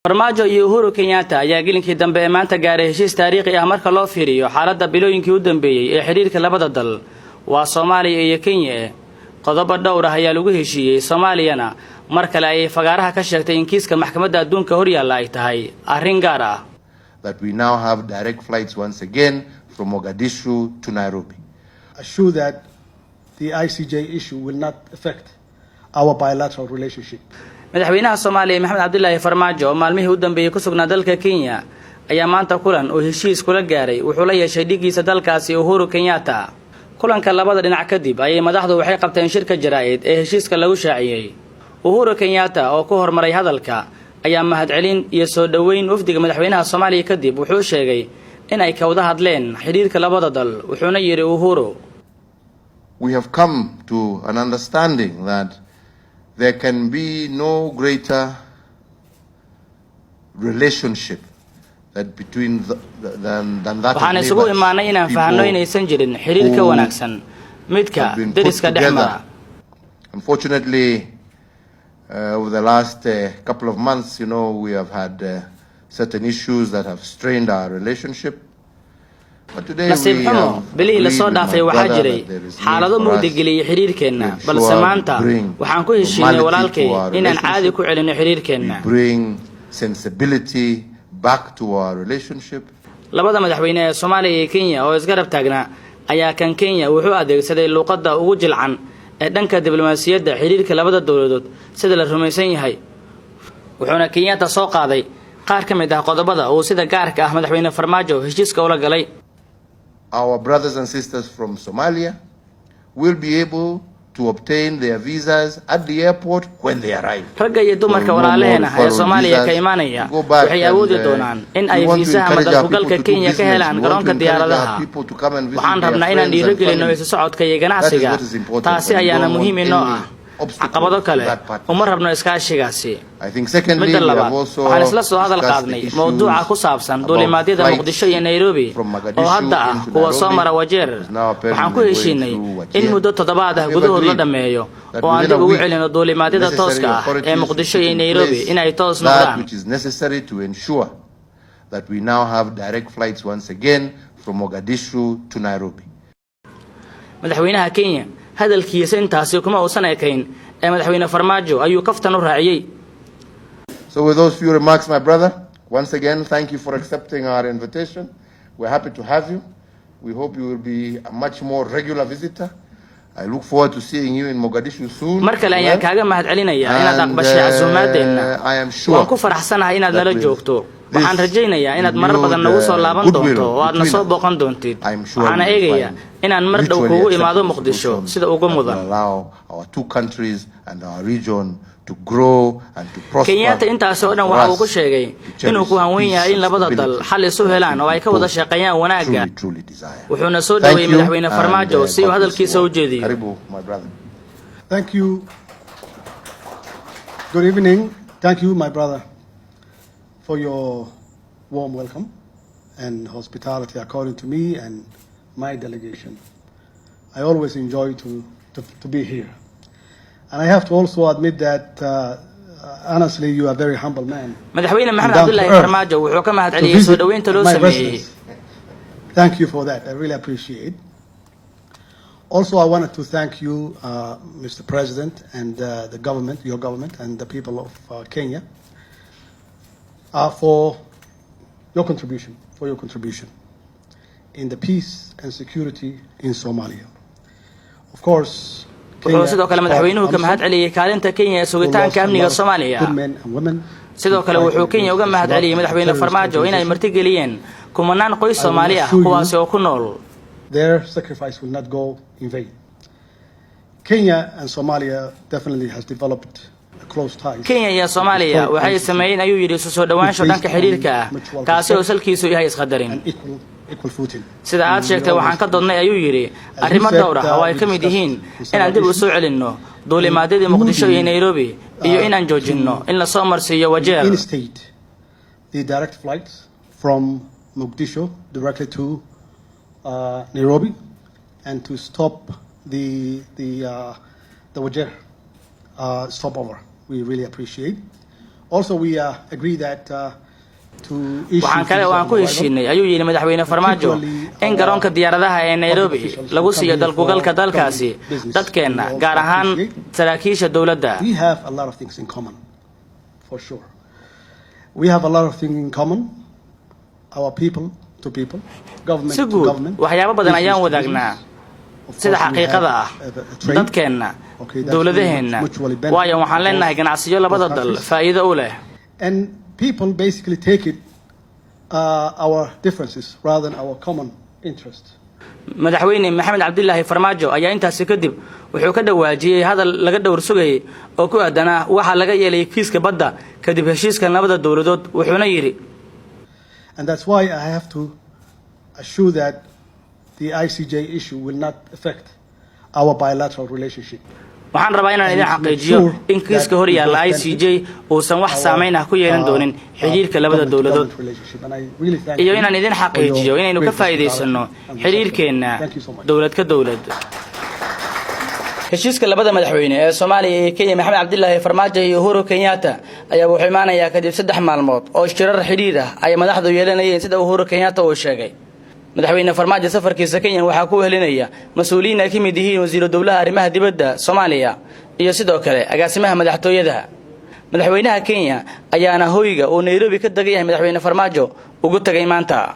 Farmaajo iyo Uhuru Kenyatta ayaa gelinkii dambe maanta gaaray heshiis taariikhi ah marka loo fiiriyo xaaladda bilooyinkii u dambeeyay ee xiriirka labada dal waa Soomaaliya iyo Kenya. Qodobo dhowr ah ayaa lagu heshiiyay Soomaaliyana mar kale ay fagaaraha ka sheegtay in kiiska maxkamadda adduunka hor yaalla ay tahay arrin gaar ah. That we now have direct flights once again from Mogadishu to Nairobi. Assure that the ICJ issue will not affect our bilateral relationship. madaxweynaha Soomaaliya Maxamed Cabdullaahi Farmaajo oo maalmihii u dambeeyay ku sugnaa dalka Kenya ayaa maanta kulan oo heshiis kula gaaray wuxuu la yeeshay dhigiisa dalkaasi Uhuru Kenyatta. kulanka labada dhinac kadib ayay madaxdu waxay qabteen shirka jaraa'id ee heshiiska lagu shaaciyay. Uhuru Kenyatta oo ku hormaray hadalka ayaa mahadcelin iyo soo dhaweyn wafdiga madaxweynaha Soomaaliya kadib wuxuu sheegay in ay ka wada hadleen xiriirka labada dal wuxuuna yiri Uhuru, We have come to an understanding that there can be no greater relationship that between than that waxaan isugu imaanay inaan fahanno inaysan jirin xiriir ka wanaagsan midka deriska dhexmara. Unfortunately, over the last couple of months, we have had certain issues that have strained our relationship. nasiib xumo bilihii la soo dhaafay waxaa jiray xaalado mugdigeliyay xiriirkeena balse maanta waxaan ku heshiinay walaalkay inaan caadi ku celino xiriirkeena. labada madaxweyne ee Soomaaliya iyo Kenya oo isgarab taagnaa ayaa kan Kenya wuxuu adeegsaday luqadda ugu jilcan ee dhanka diblomaasiyadda xiriirka labada dawladood sida la rumaysan yahay wuxuuna Kenyatta soo qaaday qaar ka mid ah qodobada uu sida gaarka ah madaxweyne Farmaajo heshiiska ula galay. Our brothers and sisters from Somalia will be able to obtain their visas at the airport when they arrive. ragga iyo dumarka walaalaheena ee Soomaaliya ka imaanaya waxay awoodi doonaan in ay fiisaha madalgalka Kenya ka helaan garoonka diyaaradaha. waxaan rabnaa inaan dhiirigelino isu socodka iyo ganacsiga taasi ayaana muhiim inoo ah. caqabado kale uma rabno iskaashigaasi. midda labaad waxaan isla soo hadal qaadnay mowduuca ku saabsan duulimaadyada Muqdisho iyo Nairobi oo hadda ah kuwa soo mara Wajeer. waxaan ku heshiinay in muddo 7 ah gudahood la dhameeyo oo aan dib ugu celino duulimaadyada tooska ah ee Muqdisho iyo Nairobi inay toos noqdaan. That we now have direct flights once again from Mogadishu to Nairobi. madaxweynaha Kenya hadalkiisa intaasi kuma uusan ekayn ee madaxweyne Farmaajo ayuu kaftan u raaciyay. So with those few remarks, my brother, once again thank you for accepting our invitation. We're happy to have you. We hope you will be a much more regular visitor. I look forward to seeing you in Mogadishu soon. markale ayaan kaaga mahadcelinayaa inaad aqbashay casuumadeena. waan ku faraxsanahay inaad nala joogto. waxaan rajaynayaa inaad marar badan nagu soo laaban doonto oo aad na soo booqan doontid. waxaan eegayaa inaan mar dhow kugu imaado Muqdisho sida ugu mudan. Kenyatta intaas oo dhan waxa uu ku sheegay inuu ku hanweyn yahay in labada dal xal isu helaan oo ay ka wada shaqeeyaan wanaagga. wuxuuna soo dhaweeyay madaxweyne Farmaajo si uu hadalkiisa u jeediyo. Thank you. Good evening. Thank you, my brother, for your warm welcome and hospitality according to me and my delegation. I always enjoy to be here. And I have to also admit that honestly you are a very humble man. madaxweyne Maxamed Cabdullaahi Farmaajo wuxuu ka mahadceliyay soo dhaweynta loo sameeyay. Thank you for that. I really appreciate. Also, I wanted to thank you, Mr. President, and the government, your government, and the people of Kenya for your contribution in the peace and security in Somalia. Of course, wuxuu sidoo kale madaxweynuhu ka mahadceliyay kaalinta Kenya ee sugitaanka amniga Soomaaliya. sidoo kale wuxuu Kenya uga mahadceliyay madaxweyne Farmaajo inay martigeliyeen kumanaan qoys Soomaali ah kuwaas oo ku nool. Their sacrifice will not go in vain. Kenya and Somalia definitely has developed close ties. Kenya iyo Soomaaliya waxay sameeyeen ayuu yiri soo dhawaansho dhanka xiriirka ah kaasi oo salkiisu yahay isqadarin. sida aad sheegtay waxaan ka doodnay ayuu yiri arrimo dhowr ah oo ay ka mid yihiin inaan dib u soo celinno duulimaadyada Muqdisho iyo Nairobi iyo inaan joojinno in la soo marsiiyo Wajeer. The direct flights from Mogadishu directly to Nairobi and to stop the Wajeer stopover. We really appreciate. Also, we agree that waxaan kale oo aan ku heshiinay ayuu yiri madaxweyne Farmaajo in garoonka diyaaradaha ee Nairobi lagu siiyo dalkugalka dalkaasi dadkeena gaar ahaan saraakiisha dawladda. We have a lot of things in common, for sure. We have a lot of things in common, our people to people, government to government. waxyaabo badan ayaan wadaagnaa sida xaqiiqada ah dadkeena dawladaheena waayo waxaan leenahay ganacsiyo labada dal faa'iido u leh. And people basically take it our differences rather than our common interest. madaxweyne Maxamed Cabdullaahi Farmaajo ayaa intaas kadib wuxuu ka dhawaajiyay hadal laga dhowr sugay oo ku aadanaa waxa laga yeelay kiiska badda kadib heshiiska labada dawladood wuxuuna yiri and that's why I have to assure that the ICJ issue will not affect our bilateral relationship. waxaan rabaa inaan idin xaqiijiyo in kiiska hor yaalla ICJ uusan wax saameyn ah ku yeelan doonin xiriirka labada dawladood iyo inaan idin xaqiijiyo inaynu ka faa'iideysano xiriirkeena dawlad ka dawlad. heshiiska labada madaxweyne ee Soomaaliya iyo Kenya Maxamed Cabdullaahi Farmaajo iyo Uhuru Kenyatta ayaa wuxuu imaanayaa kadib 3 maalmood oo shirar xiriir ah ay madaxdu yeelanayeen sida Uhuru Kenyatta uu sheegay. madaxweyne Farmaajo safarkiisa Kenya waxa ku helinaya mas'uuliyiin ay kamid yihiin wasiirka dawladda arrimaha dibadda Soomaaliya iyo sidoo kale agaasimaha madaxtooyada. madaxweynaha Kenya ayaana hoyga oo Nairobi ka dagay madaxweyne Farmaajo ugu tagay maanta.